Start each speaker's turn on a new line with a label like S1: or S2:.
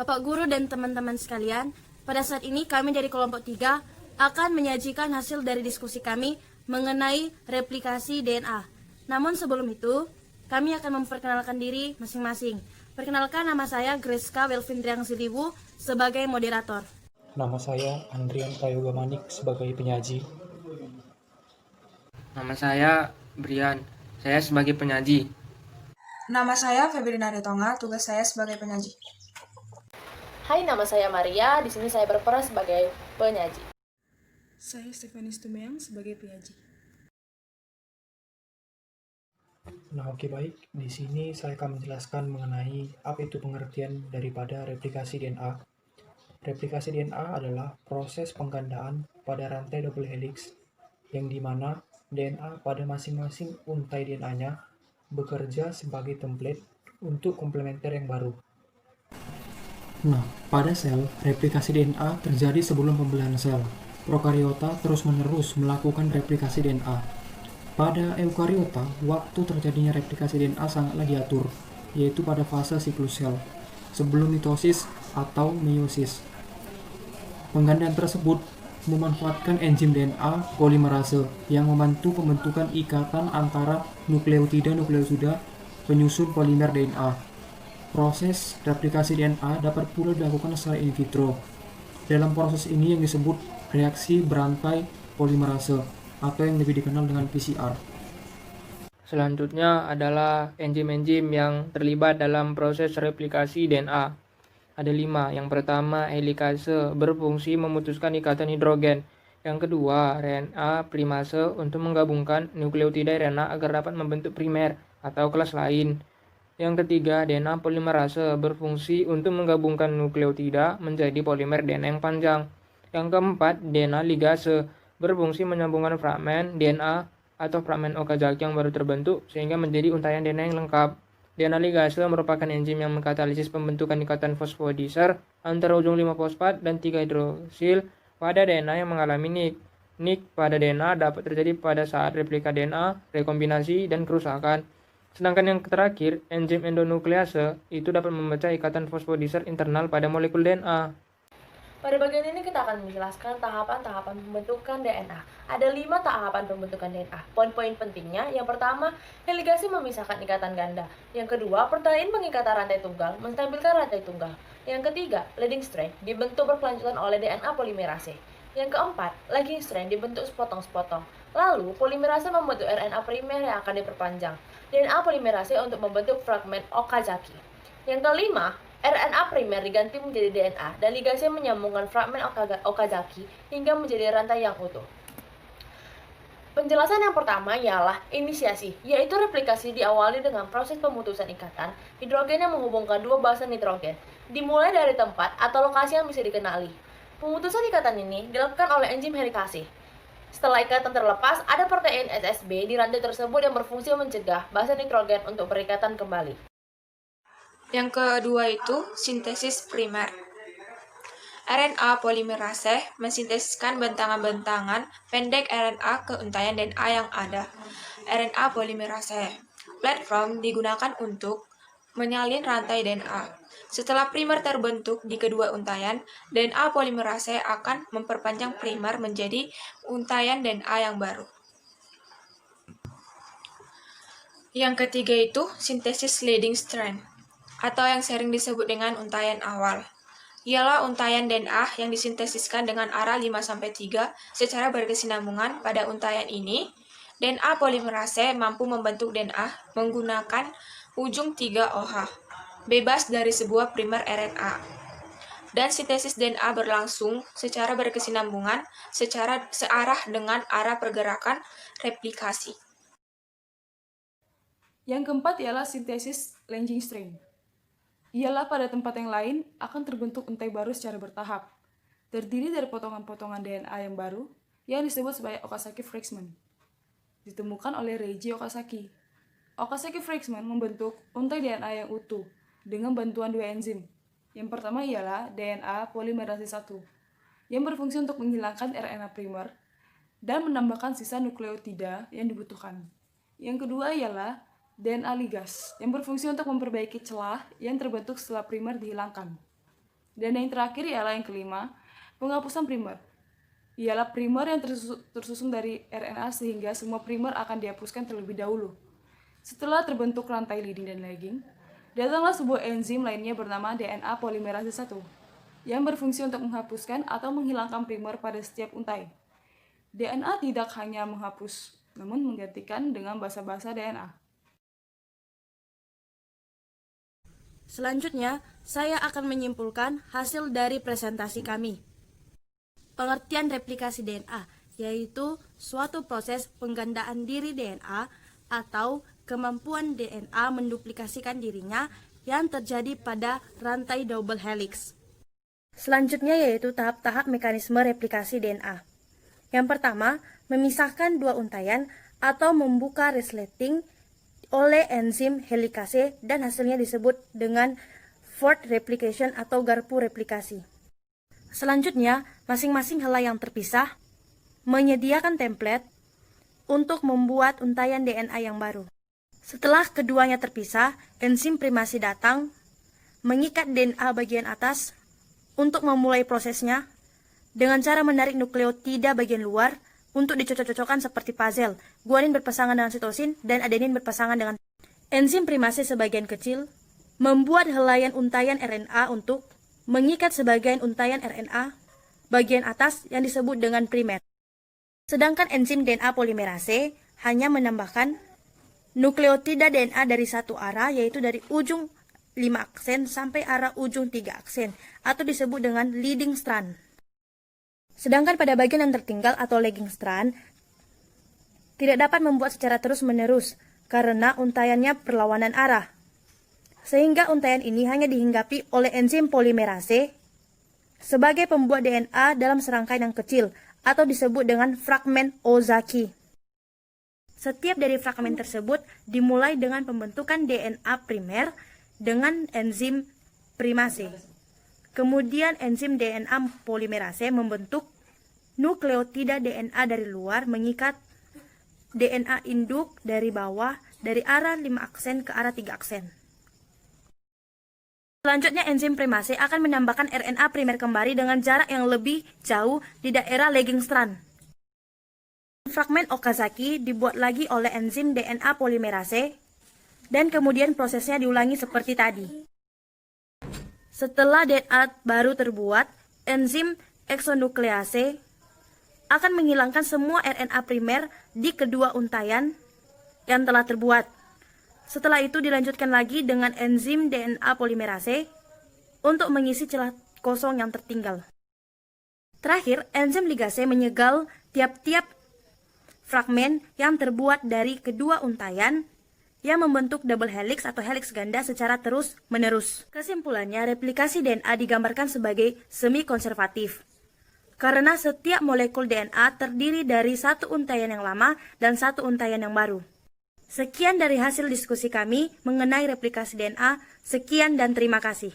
S1: Bapak Guru dan teman-teman sekalian, pada saat ini kami dari kelompok 3 akan menyajikan hasil dari diskusi kami mengenai replikasi DNA. Namun sebelum itu, kami akan memperkenalkan diri masing-masing. Perkenalkan, nama saya Greska Welvindriang Siliwu sebagai moderator.
S2: Nama saya Andrian Prayoga Manik sebagai penyaji.
S3: Nama saya Brian, saya sebagai penyaji.
S4: Nama saya Febrina Retonga, tugas saya sebagai penyaji.
S5: Hai, nama saya Maria, di sini saya berperan sebagai penyaji.
S6: Saya Stefanis Tumeyang sebagai penyaji.
S2: Nah, oke baik. Di sini saya akan menjelaskan mengenai apa itu pengertian daripada replikasi DNA. Replikasi DNA adalah proses penggandaan pada rantai double helix yang dimana DNA pada masing-masing untai DNA-nya bekerja sebagai template untuk komplementer yang baru. Nah, pada sel, replikasi DNA terjadi sebelum pembelahan sel. Prokariota terus-menerus melakukan replikasi DNA. Pada eukariota, waktu terjadinya replikasi DNA sangatlah diatur, yaitu pada fase siklus sel, sebelum mitosis atau meiosis. Penggandaan tersebut memanfaatkan enzim DNA polimerase yang membantu pembentukan ikatan antara nukleotida penyusun polimer DNA. Proses replikasi DNA dapat pula dilakukan secara in vitro. Dalam proses ini yang disebut reaksi berantai polimerase atau yang lebih dikenal dengan PCR.
S3: Selanjutnya adalah enzim-enzim yang terlibat dalam proses replikasi DNA. Ada 5. Yang pertama, helikase berfungsi memutuskan ikatan hidrogen. Yang kedua, RNA primase untuk menggabungkan nukleotida RNA agar dapat membentuk primer atau kelas lain. Yang ketiga, DNA polimerase berfungsi untuk menggabungkan nukleotida menjadi polimer DNA yang panjang. Yang keempat, DNA ligase berfungsi menyambungkan fragmen DNA atau fragmen Okazaki yang baru terbentuk sehingga menjadi untaian DNA yang lengkap. DNA ligase merupakan enzim yang mengkatalisis pembentukan ikatan fosfodiester antara ujung 5-fosfat dan 3-hidroksil pada DNA yang mengalami nik. Nik pada DNA dapat terjadi pada saat replika DNA, rekombinasi, dan kerusakan. Sedangkan yang terakhir, enzim endonuklease itu dapat memecah ikatan fosfodiester internal pada molekul DNA.
S5: Pada bagian ini kita akan menjelaskan tahapan-tahapan pembentukan DNA. Ada 5 tahapan pembentukan DNA. Poin-poin pentingnya, yang pertama, heligasi memisahkan ikatan ganda. Yang kedua, protein pengikatan rantai tunggal menstabilkan rantai tunggal. Yang ketiga, leading strand dibentuk berkelanjutan oleh DNA polimerase. Yang keempat, lagging strand dibentuk sepotong-sepotong. Lalu, polimerase membentuk RNA primer yang akan diperpanjang. DNA polimerase untuk membentuk fragmen Okazaki. Yang kelima, RNA primer diganti menjadi DNA dan ligase menyambungkan fragmen Okazaki hingga menjadi rantai yang utuh. Penjelasan yang pertama ialah inisiasi, yaitu replikasi diawali dengan proses pemutusan ikatan hidrogen yang menghubungkan dua basa nitrogen, dimulai dari tempat atau lokasi yang bisa dikenali. Pemutusan ikatan ini dilakukan oleh enzim helikase. Setelah ikatan terlepas, ada protein SSB di rantai tersebut yang berfungsi mencegah basa nitrogen untuk berikatan kembali.
S4: Yang kedua itu sintesis primer. RNA polimerase mensintesiskan bentangan-bentangan pendek RNA ke untaian DNA yang ada. RNA polimerase platform digunakan untuk menyalin rantai DNA. Setelah primer terbentuk di kedua untaian, DNA polimerase akan memperpanjang primer menjadi untaian DNA yang baru. Yang ketiga itu sintesis leading strand, atau yang sering disebut dengan untaian awal. Ialah untaian DNA yang disintesiskan dengan arah 5-3 secara berkesinambungan. Pada untaian ini, DNA polimerase mampu membentuk DNA menggunakan ujung 3-OH, bebas dari sebuah primer RNA. Dan sintesis DNA berlangsung secara berkesinambungan secara searah dengan arah pergerakan replikasi.
S6: Yang keempat ialah sintesis lagging strand. Ialah pada tempat yang lain akan terbentuk untai baru secara bertahap, terdiri dari potongan-potongan DNA yang baru yang disebut sebagai Okazaki fragment. Ditemukan oleh Reiji Okazaki. Okazaki fragment membentuk untai DNA yang utuh dengan bantuan dua enzim. Yang pertama ialah DNA polimerase 1, yang berfungsi untuk menghilangkan RNA primer dan menambahkan sisa nukleotida yang dibutuhkan. Yang kedua ialah DNA ligas, yang berfungsi untuk memperbaiki celah yang terbentuk setelah primer dihilangkan. Dan yang terakhir ialah yang kelima, penghapusan primer. Ialah primer yang tersusun dari RNA sehingga semua primer akan dihapuskan terlebih dahulu. Setelah terbentuk rantai leading dan lagging, datanglah sebuah enzim lainnya bernama DNA polimerase 1 yang berfungsi untuk menghapuskan atau menghilangkan primer pada setiap untai. DNA tidak hanya menghapus, namun menggantikan dengan basa-basa DNA.
S1: Selanjutnya, saya akan menyimpulkan hasil dari presentasi kami. Pengertian replikasi DNA, yaitu suatu proses penggandaan diri DNA atau kemampuan DNA menduplikasikan dirinya yang terjadi pada rantai double helix. Selanjutnya yaitu tahap-tahap mekanisme replikasi DNA. Yang pertama, memisahkan dua untayan atau membuka resleting oleh enzim helikase dan hasilnya disebut dengan forced replication atau garpu replikasi. Selanjutnya, masing-masing helai yang terpisah menyediakan template untuk membuat untayan DNA yang baru. Setelah keduanya terpisah, enzim primasi datang, mengikat DNA bagian atas untuk memulai prosesnya dengan cara menarik nukleotida bagian luar untuk dicocok-cocokkan seperti puzzle. Guanin berpasangan dengan sitosin dan adenin berpasangan dengan enzim primase sebagian kecil, membuat helaian untayan RNA untuk mengikat sebagian untayan RNA bagian atas yang disebut dengan primer. Sedangkan enzim DNA polimerase hanya menambahkan nukleotida DNA dari satu arah, yaitu dari ujung 5 aksen sampai arah ujung 3 aksen, atau disebut dengan leading strand. Sedangkan pada bagian yang tertinggal atau lagging strand tidak dapat membuat secara terus-menerus karena untayannya berlawanan arah. Sehingga untayan ini hanya dihinggapi oleh enzim polimerase sebagai pembuat DNA dalam serangkaian yang kecil atau disebut dengan fragmen Ozaki. Setiap dari fragmen tersebut dimulai dengan pembentukan DNA primer dengan enzim primase. Kemudian enzim DNA polimerase membentuk nukleotida DNA dari luar mengikat DNA induk dari bawah dari arah 5 aksen ke arah 3 aksen. Selanjutnya enzim primase akan menambahkan RNA primer kembali dengan jarak yang lebih jauh di daerah lagging strand. Fragmen Okazaki dibuat lagi oleh enzim DNA polimerase dan kemudian prosesnya diulangi seperti tadi. Setelah DNA baru terbuat, enzim exonuklease akan menghilangkan semua RNA primer di kedua untayan yang telah terbuat. Setelah itu dilanjutkan lagi dengan enzim DNA polimerase untuk mengisi celah kosong yang tertinggal. Terakhir, enzim ligase menyegal tiap-tiap fragmen yang terbuat dari kedua untayan yang membentuk double helix atau helix ganda secara terus-menerus. Kesimpulannya, replikasi DNA digambarkan sebagai semi-konservatif, karena setiap molekul DNA terdiri dari satu untayan yang lama dan satu untayan yang baru. Sekian dari hasil diskusi kami mengenai replikasi DNA. Sekian dan terima kasih.